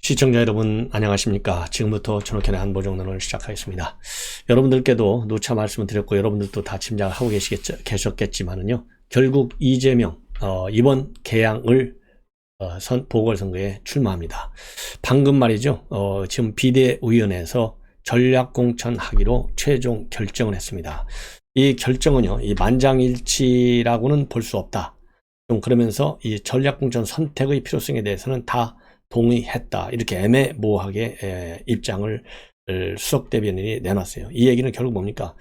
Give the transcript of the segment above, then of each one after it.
시청자 여러분 안녕하십니까. 지금부터 전옥현의 한보정론을 시작하겠습니다. 여러분들께도 누차 말씀을 드렸고 여러분들도 다 짐작을 하고 계셨겠지만은요, 결국 이재명 이번 개항을 보궐선거에 출마합니다. 방금 말이죠, 지금 비대위원회에서 전략공천하기로 최종 결정을 했습니다. 이 결정은요, 이 만장일치라고는 볼 수 없다. 좀 그러면서 이 전략공천 선택의 필요성에 대해서는 다 동의했다. 이렇게 애매모호하게 입장을 수석 대변인이 내놨어요. 이 얘기는 결국 뭡니까?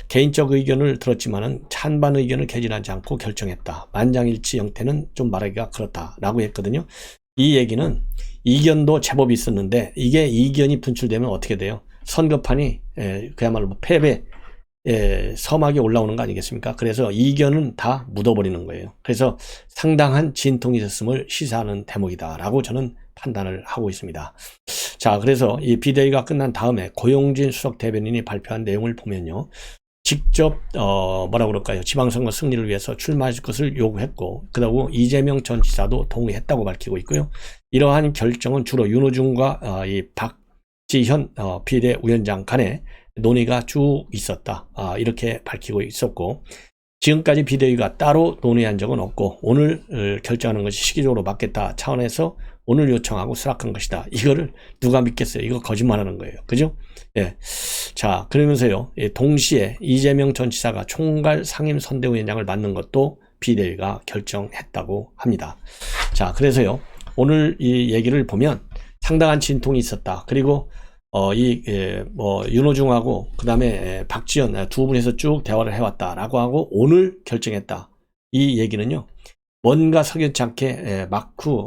개인적 의견을 들었지만은 찬반 의견을 개진하지 않고 결정했다. 만장일치 형태는 좀 말하기가 그렇다라고 했거든요. 이 얘기는 이견도 제법 있었는데 이게 이견이 분출되면 어떻게 돼요? 선거판이 그야말로 패배 서막에 올라오는 거 아니겠습니까? 그래서 이견은 다 묻어버리는 거예요. 그래서 상당한 진통이 있었음을 시사하는 대목이다라고 저는 판단을 하고 있습니다. 자, 그래서 이 비대위가 끝난 다음에 고용진 수석 대변인이 발표한 내용을 보면요, 직접 뭐라고 그럴까요? 지방선거 승리를 위해서 출마하실 것을 요구했고, 그리고 이재명 전 지사도 동의했다고 밝히고 있고요. 이러한 결정은 주로 윤호중과 이 박지현 비대위원장 간에 논의가 쭉 있었다. 이렇게 밝히고 있었고, 지금까지 비대위가 따로 논의한 적은 없고 오늘 결정하는 것이 시기적으로 맞겠다 차원에서 오늘 요청하고 수락한 것이다. 이거를 누가 믿겠어요? 이거 거짓말하는 거예요. 그죠? 예. 자, 그러면서요, 동시에 이재명 전 지사가 총괄 상임 선대위원장을 맡는 것도 비대위가 결정했다고 합니다. 자, 그래서요, 오늘 이 얘기를 보면 상당한 진통이 있었다. 그리고 윤호중하고 그 다음에 박지현 두 분에서 쭉 대화를 해왔다라고 하고 오늘 결정했다. 이 얘기는요, 뭔가 석연치 않게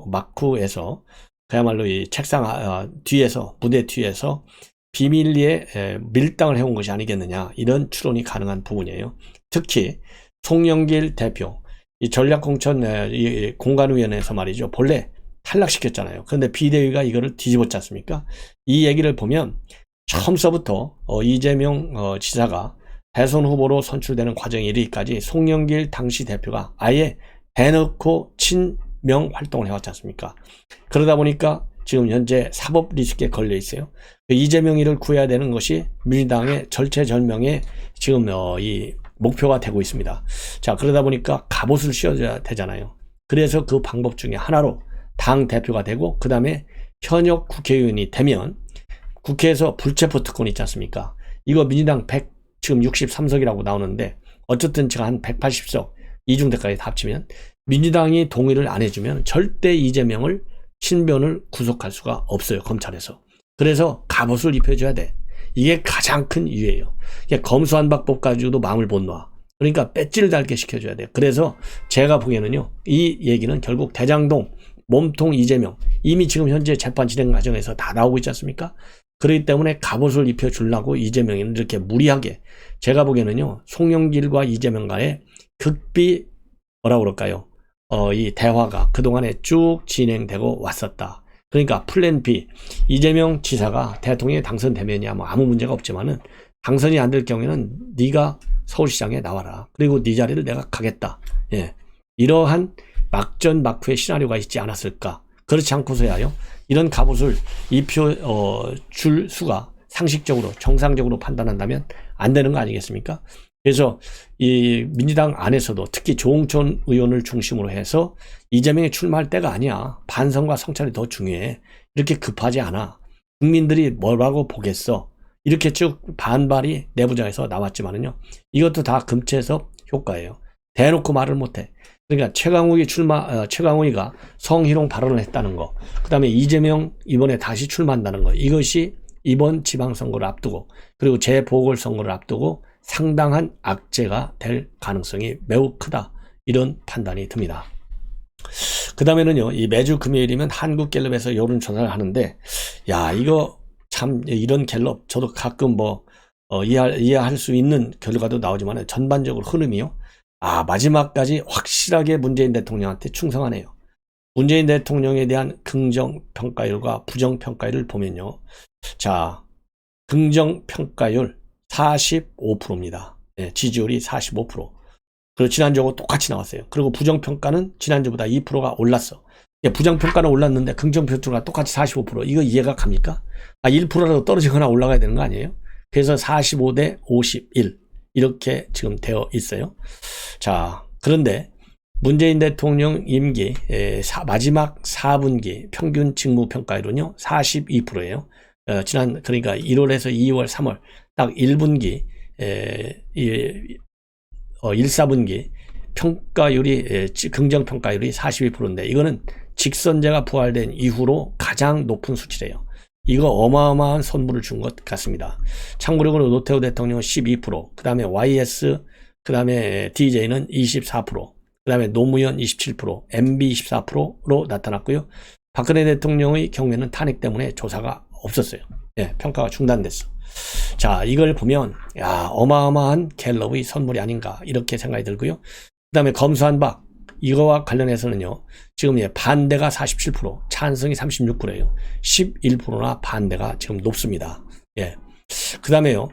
마쿠에서 그야말로 이 책상 뒤에서, 무대 뒤에서 비밀리에 밀당을 해온 것이 아니겠느냐, 이런 추론이 가능한 부분이에요. 특히 송영길 대표, 이 전략공천 공관위원회에서 말이죠, 본래 탈락시켰잖아요. 그런데 비대위가 이거를 뒤집었지 않습니까? 이 얘기를 보면 처음서부터 이재명 지사가 대선 후보로 선출되는 과정에 이르기까지 송영길 당시 대표가 아예 대놓고 친명 활동을 해왔지 않습니까? 그러다 보니까 지금 현재 사법 리스크에 걸려 있어요. 이재명이를 구해야 되는 것이 민주당의 절체절명의 지금 이 목표가 되고 있습니다. 자, 그러다 보니까 갑옷을 씌워줘야 되잖아요. 그래서 그 방법 중에 하나로 당 대표가 되고 그 다음에 현역 국회의원이 되면 국회에서 불체포 특권 있지 않습니까? 이거 민주당 지금 63석이라고 나오는데 어쨌든 제가 한 180석 이중대까지 다 합치면 민주당이 동의를 안 해주면 절대 이재명을 신변을 구속할 수가 없어요, 검찰에서. 그래서 갑옷을 입혀줘야 돼. 이게 가장 큰 이유예요. 검수완박법 가지고도 마음을 못 놔. 그러니까 배지를 달게 시켜줘야 돼요. 그래서 제가 보기에는요, 이 얘기는 결국 대장동 몸통 이재명, 이미 지금 현재 재판 진행 과정에서 다 나오고 있지 않습니까? 그렇기 때문에 갑옷을 입혀주려고 이재명이 이렇게 무리하게, 제가 보기에는요, 송영길과 이재명 간의 극비 뭐라고 그럴까요? 이 대화가 그동안에 쭉 진행되고 왔었다. 그러니까 플랜 B, 이재명 지사가 대통령에 당선되면야 뭐 아무 문제가 없지만은 당선이 안 될 경우에는 네가 서울시장에 나와라. 그리고 네 자리를 내가 가겠다. 예, 이러한 막전 막후의 시나리오가 있지 않았을까. 그렇지 않고서야요, 이런 갑옷을 입혀줄 수가 상식적으로 정상적으로 판단한다면 안 되는 거 아니겠습니까? 그래서 이 민주당 안에서도 특히 조홍천 의원을 중심으로 해서 이재명이 출마할 때가 아니야, 반성과 성찰이 더 중요해, 이렇게 급하지 않아, 국민들이 뭐라고 보겠어, 이렇게 쭉 반발이 내부장에서 나왔지만은요, 이것도 다 금체섭 효과예요. 대놓고 말을 못해. 그러니까 최강욱이가 성희롱 발언을 했다는 거, 그 다음에 이재명 이번에 다시 출마한다는 거, 이것이 이번 지방선거를 앞두고 그리고 재보궐선거를 앞두고 상당한 악재가 될 가능성이 매우 크다, 이런 판단이 듭니다. 그 다음에는요, 이 매주 금요일이면 한국갤럽에서 여론조사를 하는데, 야, 이거 참, 이런 갤럽 저도 가끔 이해할 수 있는 결과도 나오지만 전반적으로 흐름이요, 마지막까지 확실하게 문재인 대통령한테 충성하네요. 문재인 대통령에 대한 긍정평가율과 부정평가율을 보면요, 자, 긍정평가율 45%입니다. 네, 지지율이 45%. 그리고 지난주하고 똑같이 나왔어요. 그리고 부정평가는 지난주보다 2%가 올랐어. 부정평가는 올랐는데 긍정평가가 똑같이 45%. 이거 이해가 갑니까? 1%라도 떨어지거나 올라가야 되는 거 아니에요? 그래서 45대 51 이렇게 지금 되어 있어요. 자, 그런데 문재인 대통령 임기 마지막 4분기 평균 직무평가율은요 42%예요. 그러니까 1월에서 2월, 3월 딱 1분기 1, 4분기 평가율이 긍정평가율이 42%인데 이거는 직선제가 부활된 이후로 가장 높은 수치래요. 이거 어마어마한 선물을 준 것 같습니다. 참고적으로 노태우 대통령은 12%, 그 다음에 YS, 그 다음에 DJ는 24%, 그 다음에 노무현 27%, MB 24%로 나타났고요. 박근혜 대통령의 경우에는 탄핵 때문에 조사가 없었어요. 평가가 중단됐어. 자, 이걸 보면 어마어마한 갤럽의 선물이 아닌가 이렇게 생각이 들고요. 그 다음에 검수한박 이거와 관련해서는요. 지금 반대가 47%, 찬성이 36%예요. 11%나 반대가 지금 높습니다. 그 다음에요.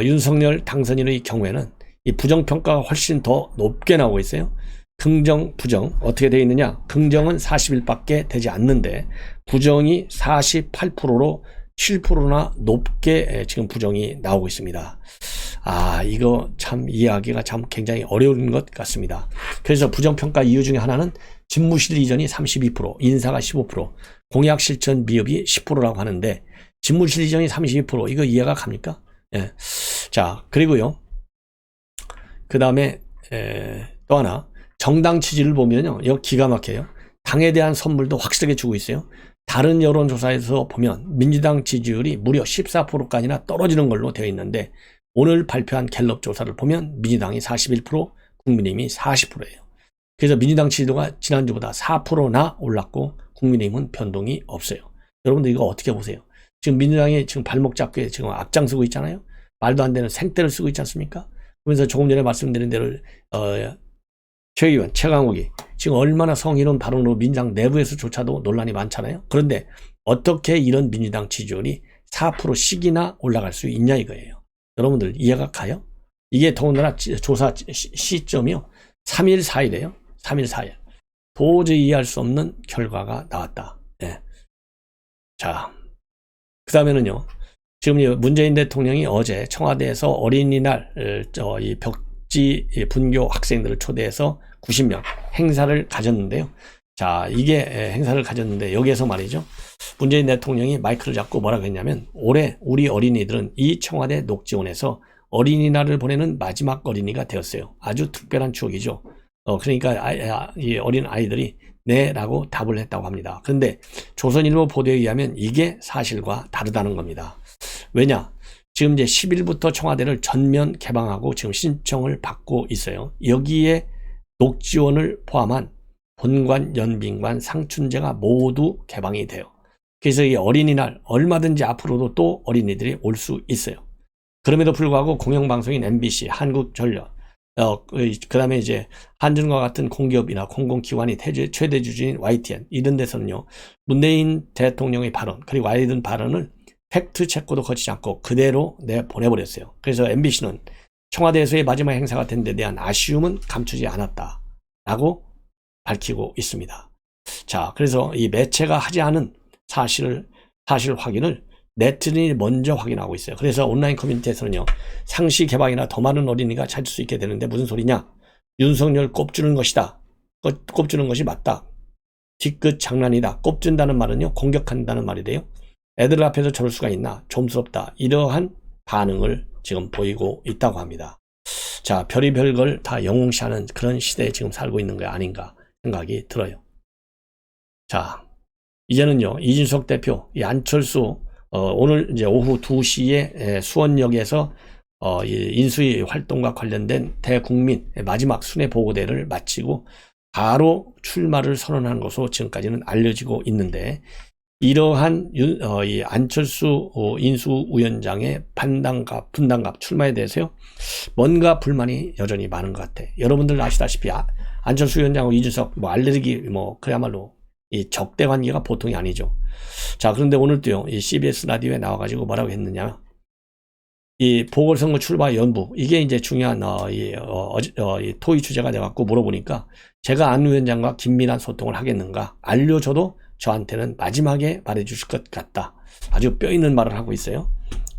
윤석열 당선인의 경우에는 이 부정평가가 훨씬 더 높게 나오고 있어요. 긍정, 부정 어떻게 되어 있느냐? 긍정은 41밖에 되지 않는데 부정이 48%로 7%나 높게 지금 부정이 나오고 있습니다. 이거 참 이해하기가 참 굉장히 어려운 것 같습니다. 그래서 부정평가 이유 중에 하나는 집무실 이전이 32%, 인사가 15%, 공약 실천 미흡이 10%라고 하는데 집무실 이전이 32% 이거 이해가 갑니까? 자, 그리고요. 그 다음에 또 하나 정당 지지를 보면요. 이거 기가 막혀요. 당에 대한 선물도 확실하게 주고 있어요. 다른 여론조사에서 보면 민주당 지지율이 무려 14%까지나 떨어지는 걸로 되어 있는데 오늘 발표한 갤럽 조사를 보면 민주당이 41%, 국민의힘이 40%예요. 그래서 민주당 지지도가 지난주보다 4%나 올랐고 국민의힘은 변동이 없어요. 여러분들 이거 어떻게 보세요? 지금 민주당이 지금 발목 잡고 지금 앞장서고 있잖아요. 말도 안 되는 생떼를 쓰고 있지 않습니까? 그래서 조금 전에 말씀드린 대로 최 의원, 최강욱이 지금 얼마나 성희롱 발언으로 민주당 내부에서조차도 논란이 많잖아요. 그런데 어떻게 이런 민주당 지지율이 4%씩이나 올라갈 수 있냐 이거예요. 여러분들 이해가 가요? 이게 더군다나 조사 시점이요. 3일, 4일이에요. 3일, 4일. 도저히 이해할 수 없는 결과가 나왔다. 자, 그 다음에는요. 지금 문재인 대통령이 어제 청와대에서 어린이날 이 벽지 분교 학생들을 초대해서 90명 행사를 가졌는데요. 자, 이게 행사를 가졌는데 여기에서 말이죠. 문재인 대통령이 마이크를 잡고 뭐라고 했냐면 올해 우리 어린이들은 이 청와대 녹지원에서 어린이날을 보내는 마지막 어린이가 되었어요. 아주 특별한 추억이죠. 그러니까 이 어린 아이들이 네 라고 답을 했다고 합니다. 그런데 조선일보 보도에 의하면 이게 사실과 다르다는 겁니다. 왜냐? 지금 이제 10일부터 청와대를 전면 개방하고 지금 신청을 받고 있어요. 여기에 녹지원을 포함한 본관, 연빈관, 상춘제가 모두 개방이 돼요. 그래서 이 어린이날 얼마든지 앞으로도 또 어린이들이 올 수 있어요. 그럼에도 불구하고 공영방송인 MBC, 한국전력, 그 다음에 이제 한전과 같은 공기업이나 공공기관이 최대 주주인 YTN 이런 데서는요. 문재인 대통령의 발언 그리고 아이들 발언을 팩트 체크도 거치지 않고 그대로 보내버렸어요. 그래서 MBC는 청와대에서의 마지막 행사가 된 데 대한 아쉬움은 감추지 않았다라고 밝히고 있습니다. 자, 그래서 이 매체가 하지 않은 사실 확인을 네티즌이 먼저 확인하고 있어요. 그래서 온라인 커뮤니티에서는요. 상시 개방이나 더 많은 어린이가 찾을 수 있게 되는데 무슨 소리냐? 윤석열 꼽주는 것이다. 꼽주는 것이 맞다. 뒤끝 장난이다. 꼽준다는 말은요. 공격한다는 말이래요. 애들 앞에서 저럴 수가 있나? 좀스럽다. 이러한 반응을 지금 보이고 있다고 합니다. 자, 별의별 걸 다 영웅시하는 그런 시대에 지금 살고 있는 거 아닌가 생각이 들어요. 자, 이제는요. 이준석 대표, 이 안철수 오늘 이제 오후 2시에 수원역에서 인수위 활동과 관련된 대국민 마지막 순회 보고대를 마치고 바로 출마를 선언한 것으로 지금까지는 알려지고 있는데 이러한 이 안철수 인수위원장의 분당갑 출마에 대해서요. 뭔가 불만이 여전히 많은 것 같아. 여러분들 아시다시피 안철수 위원장하고 이준석 알레르기 그야말로 이 적대 관계가 보통이 아니죠. 자, 그런데 오늘도요. 이 CBS 라디오에 나와가지고 뭐라고 했느냐. 이 보궐선거 출마 연부 이게 이제 중요한 이 토의 주제가 돼갖고 물어보니까 제가 안 위원장과 긴밀한 소통을 하겠는가 알려줘도 저한테는 마지막에 말해주실 것 같다. 아주 뼈 있는 말을 하고 있어요.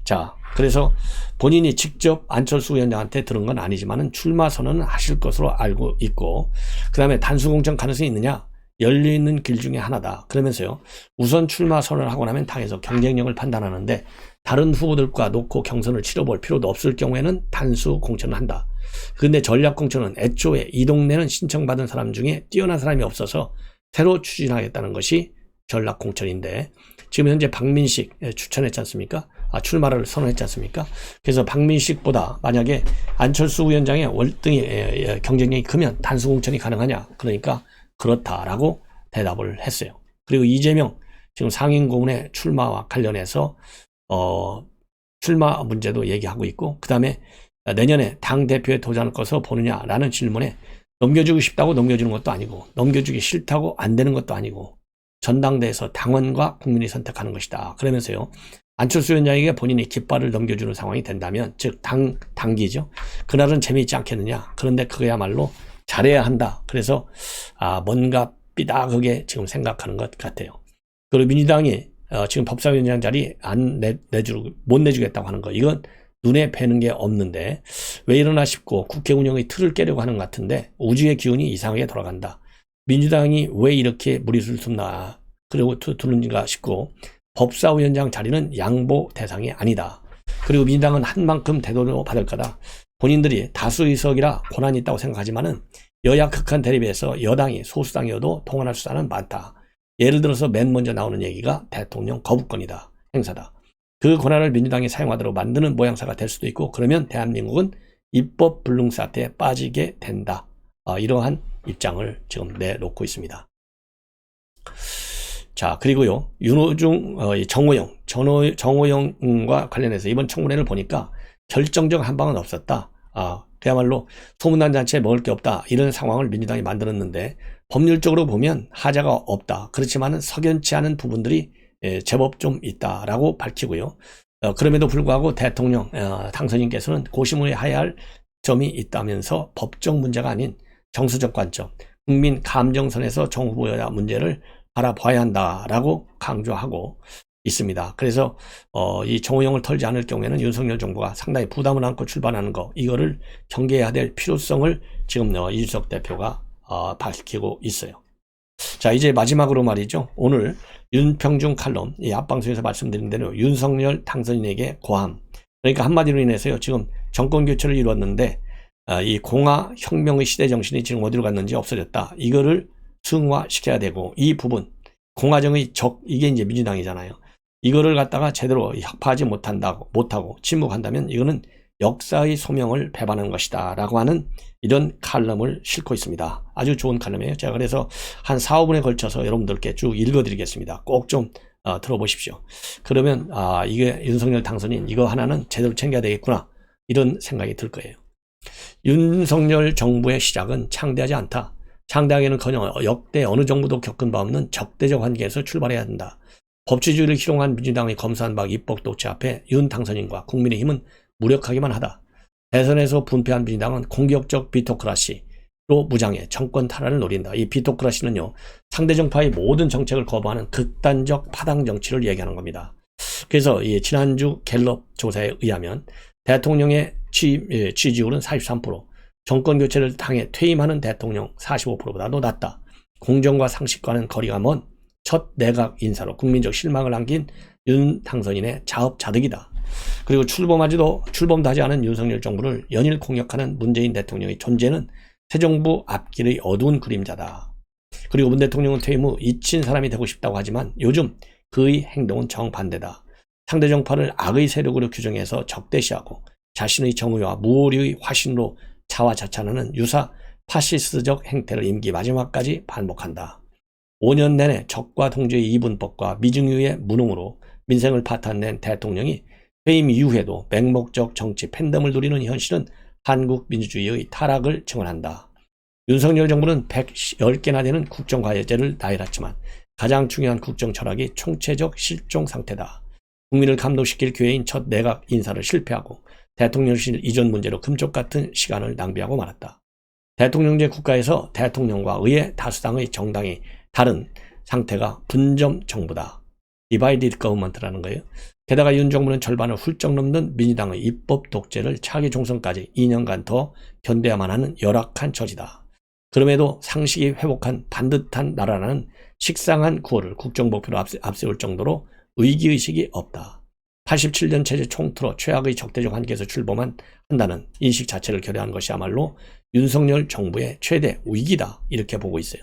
자, 그래서 본인이 직접 안철수 위원장한테 들은 건 아니지만은 출마 선언은 하실 것으로 알고 있고, 그 다음에 단수공천 가능성이 있느냐? 열려있는 길 중에 하나다. 그러면서요, 우선 출마 선언을 하고 나면 당에서 경쟁력을 판단하는데 다른 후보들과 놓고 경선을 치러볼 필요도 없을 경우에는 단수 공천을 한다. 근데 전략 공천은 애초에 이 동네는 신청받은 사람 중에 뛰어난 사람이 없어서 새로 추진하겠다는 것이 전략 공천인데, 지금 현재 박민식 추천했지 않습니까? 출마를 선언했지 않습니까? 그래서 박민식보다 만약에 안철수 위원장의 월등히 경쟁력이 크면 단수 공천이 가능하냐? 그러니까 그렇다라고 대답을 했어요. 그리고 이재명 지금 상임고문의 출마와 관련해서 출마 문제도 얘기하고 있고, 그 다음에 내년에 당대표에 도전할 것을 보느냐라는 질문에 넘겨주고 싶다고 넘겨주는 것도 아니고 넘겨주기 싫다고 안 되는 것도 아니고 전당대에서 당원과 국민이 선택하는 것이다. 그러면서요, 안철수 위원장에게 본인이 깃발을 넘겨주는 상황이 된다면, 즉 당기죠. 그날은 재미있지 않겠느냐. 그런데 그야말로 잘해야 한다. 그래서 뭔가 삐딱하게 지금 생각하는 것 같아요. 그리고 민주당이 지금 법사위원장 자리 못 내주겠다고 하는 거, 이건 눈에 뵈는 게 없는데 왜 이러나 싶고 국회 운영의 틀을 깨려고 하는 것 같은데 우주의 기운이 이상하게 돌아간다. 민주당이 왜 이렇게 무리수를 tum나 그리고 두는가 싶고, 법사위원장 자리는 양보 대상이 아니다. 그리고 민주당은 한 만큼 대도로 받을 거다. 본인들이 다수 의석이라 권한이 있다고 생각하지만은 여야 극한 대립에서 여당이 소수당이어도 통한할 수단은 많다. 예를 들어서 맨 먼저 나오는 얘기가 대통령 거부권이다. 행사다. 그 권한을 민주당이 사용하도록 만드는 모양새가 될 수도 있고, 그러면 대한민국은 입법 불능 사태에 빠지게 된다. 이러한 입장을 지금 내놓고 있습니다. 자, 그리고요, 윤호중, 정호영과 관련해서 이번 청문회를 보니까 결정적 한방은 없었다. 그야말로 소문난 잔치에 먹을 게 없다. 이런 상황을 민주당이 만들었는데 법률적으로 보면 하자가 없다. 그렇지만은 석연치 않은 부분들이 제법 좀 있다라고 밝히고요. 그럼에도 불구하고 대통령 당선인께서는 고심을 해야 할 점이 있다면서 법적 문제가 아닌 정서적 관점, 국민 감정선에서 정 후보의 문제를 알아봐야 한다라고 강조하고 있습니다. 그래서 이 정호영을 털지 않을 경우에는 윤석열 정부가 상당히 부담을 안고 출발하는 거, 이거를 경계해야 될 필요성을 지금 이준석 대표가 밝히고 있어요. 자, 이제 마지막으로 말이죠. 오늘 윤평중 칼럼, 이 앞방송에서 말씀드린 대로 윤석열 당선인에게 고함. 그러니까 한마디로 인해서요, 지금 정권 교체를 이루었는데 이 공화 혁명의 시대 정신이 지금 어디로 갔는지 없어졌다. 이거를 승화시켜야 되고, 이 부분 공화정의 적, 이게 이제 민주당이잖아요. 이거를 갖다가 제대로 협파하지 못하고 침묵한다면 이거는 역사의 소명을 배반하는 것이다 라고 하는 이런 칼럼을 싣고 있습니다. 아주 좋은 칼럼이에요. 제가 그래서 한 4, 5분에 걸쳐서 여러분들께 쭉 읽어드리겠습니다. 꼭 좀 들어보십시오. 그러면 이게 윤석열 당선인 이거 하나는 제대로 챙겨야 되겠구나, 이런 생각이 들 거예요. 윤석열 정부의 시작은 창대하지 않다. 창대하기는커녕 역대 어느 정부도 겪은 바 없는 적대적 관계에서 출발해야 한다. 법치주의를 희롱한 민주당의 검사한 박 입법 독재 앞에 윤 당선인과 국민의힘은 무력하기만 하다. 대선에서 분패한 민주당은 공격적 비토크라시로 무장해 정권 탈환을 노린다. 이 비토크라시는요, 상대 정파의 모든 정책을 거부하는 극단적 파당 정치를 얘기하는 겁니다. 그래서 이 지난주 갤럽 조사에 의하면 대통령의 지지율은 43%, 정권 교체를 당해 퇴임하는 대통령 45%보다도 낮다. 공정과 상식과는 거리가 먼 첫 내각 인사로 국민적 실망을 안긴 윤 당선인의 자업자득이다. 그리고 출범도 하지 않은 윤석열 정부를 연일 공격하는 문재인 대통령의 존재는 새 정부 앞길의 어두운 그림자다. 그리고 문 대통령은 퇴임 후 잊힌 사람이 되고 싶다고 하지만 요즘 그의 행동은 정반대다. 상대 정파를 악의 세력으로 규정해서 적대시하고 자신의 정의와 무오류의 화신으로 자화자찬하는 유사 파시스트적 행태를 임기 마지막까지 반복한다. 5년 내내 적과 통제의 이분법과 미증유의 무능으로 민생을 파탄낸 대통령이 퇴임 이후에도 맹목적 정치 팬덤을 누리는 현실은 한국 민주주의의 타락을 증언한다. 윤석열 정부는 110개나 되는 국정과제를 나열했지만 가장 중요한 국정 철학이 총체적 실종 상태다. 국민을 감동시킬 기회인 첫 내각 인사를 실패하고 대통령실 이전 문제로 금쪽 같은 시간을 낭비하고 말았다. 대통령제 국가에서 대통령과 의회 다수당의 정당이 다른 상태가 분점 정부다. 디바이디드 거버먼트라는 거예요. 게다가 윤 정부는 절반을 훌쩍 넘는 민주당의 입법 독재를 차기 총선까지 2년간 더 견뎌야만 하는 열악한 처지다. 그럼에도 상식이 회복한 반듯한 나라라는 식상한 구호를 국정목표로 앞세울 정도로 의기의식이 없다. 87년 체제 총틀어 최악의 적대적 한계에서 출범한다는 인식 자체를 결여한 것이야말로 윤석열 정부의 최대 위기다, 이렇게 보고 있어요.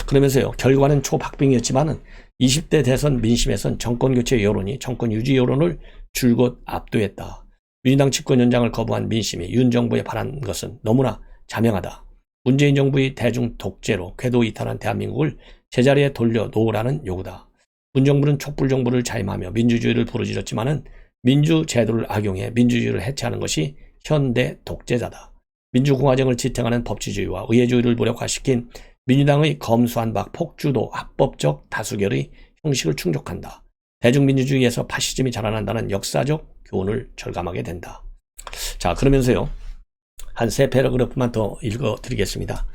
그러면서요, 결과는 초박빙이었지만은 20대 대선 민심에선 정권교체 여론이 정권 유지 여론을 줄곧 압도했다. 민주당 집권 연장을 거부한 민심이 윤 정부에 바란 것은 너무나 자명하다. 문재인 정부의 대중 독재로 궤도 이탈한 대한민국을 제자리에 돌려놓으라는 요구다. 문 정부는 촛불 정부를 자임하며 민주주의를 부르짖었지만은 민주제도를 악용해 민주주의를 해체하는 것이 현대 독재자다. 민주공화정을 지탱하는 법치주의와 의회주의를 무력화시킨 민주당의 검수한박 폭주도 합법적 다수결의 형식을 충족한다. 대중민주주의에서 파시즘이 자라난다는 역사적 교훈을 절감하게 된다. 자, 그러면서요, 한 세 패러그래프만 더 읽어드리겠습니다.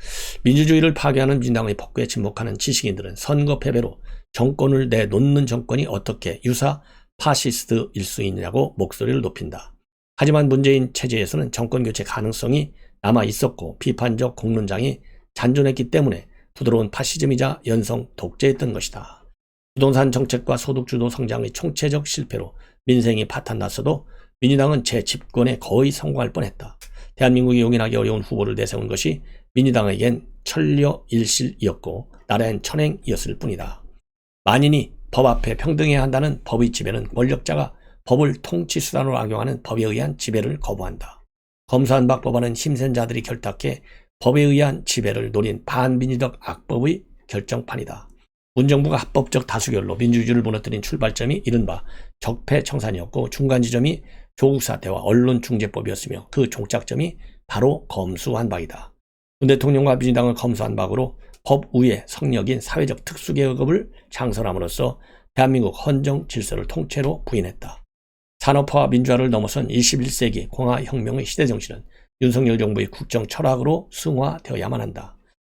민주주의를 파괴하는 민주당의 폭구에 침묵하는 지식인들은 선거 패배로 정권을 내놓는 정권이 어떻게 유사 파시스트일 수 있느냐고 목소리를 높인다. 하지만 문재인 체제에서는 정권교체 가능성이 남아 있었고 비판적 공론장이 잔존했기 때문에 부드러운 파시즘이자 연성 독재였던 것이다. 부동산 정책과 소득주도 성장의 총체적 실패로 민생이 파탄났어도 민주당은 재집권에 거의 성공할 뻔했다. 대한민국이 용인하기 어려운 후보를 내세운 것이 민주당에겐 천려일실이었고 나라엔 천행이었을 뿐이다. 만인이 법 앞에 평등해야 한다는 법의 지배는 권력자가 법을 통치수단으로 악용하는 법에 의한 지배를 거부한다. 검수한박 법안은 힘센 자들이 결탁해 법에 의한 지배를 노린 반민주적 악법의 결정판이다. 문 정부가 합법적 다수결로 민주주의를 무너뜨린 출발점이 이른바 적폐청산이었고 중간 지점이 조국 사태와 언론중재법이었으며 그 종착점이 바로 검수완박이다. 문 대통령과 민주당은 검수완박으로 법 위의 성역인 사회적 특수개혁업을 창설함으로써 대한민국 헌정 질서를 통째로 부인했다. 산업화와 민주화를 넘어선 21세기 공화혁명의 시대정신은 윤석열 정부의 국정 철학으로 승화되어야만 한다.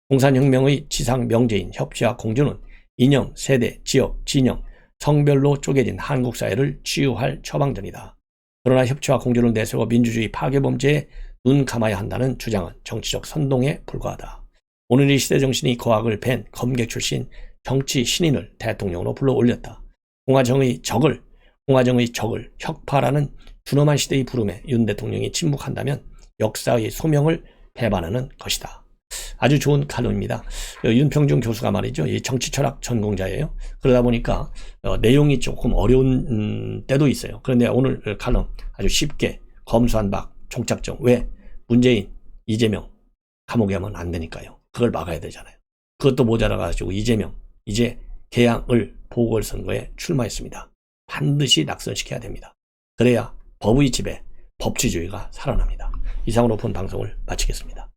공산혁명의 지상 명제인 협치와 공존은 이념, 세대, 지역, 진영, 성별로 쪼개진 한국 사회를 치유할 처방전이다. 그러나 협치와 공존을 내세워 민주주의 파괴범죄에 눈 감아야 한다는 주장은 정치적 선동에 불과하다. 오늘 이 시대정신이 거학을 벤 검객 출신 정치 신인을 대통령으로 불러 올렸다. 공화정의 적을 혁파라는 준엄한 시대의 부름에 윤 대통령이 침묵한다면 역사의 소명을 배반하는 것이다. 아주 좋은 칼럼입니다. 윤평중 교수가 말이죠, 이 정치철학 전공자예요. 그러다 보니까 내용이 조금 어려운 때도 있어요. 그런데 오늘 칼럼 아주 쉽게 검수한박 종착점, 왜 문재인, 이재명 감옥에 하면 안 되니까요. 그걸 막아야 되잖아요. 그것도 모자라가지고 이재명 이제 개항을 보궐선거에 출마했습니다. 반드시 낙선시켜야 됩니다. 그래야 법의 지배, 법치주의가 살아납니다. 이상으로 본 방송을 마치겠습니다.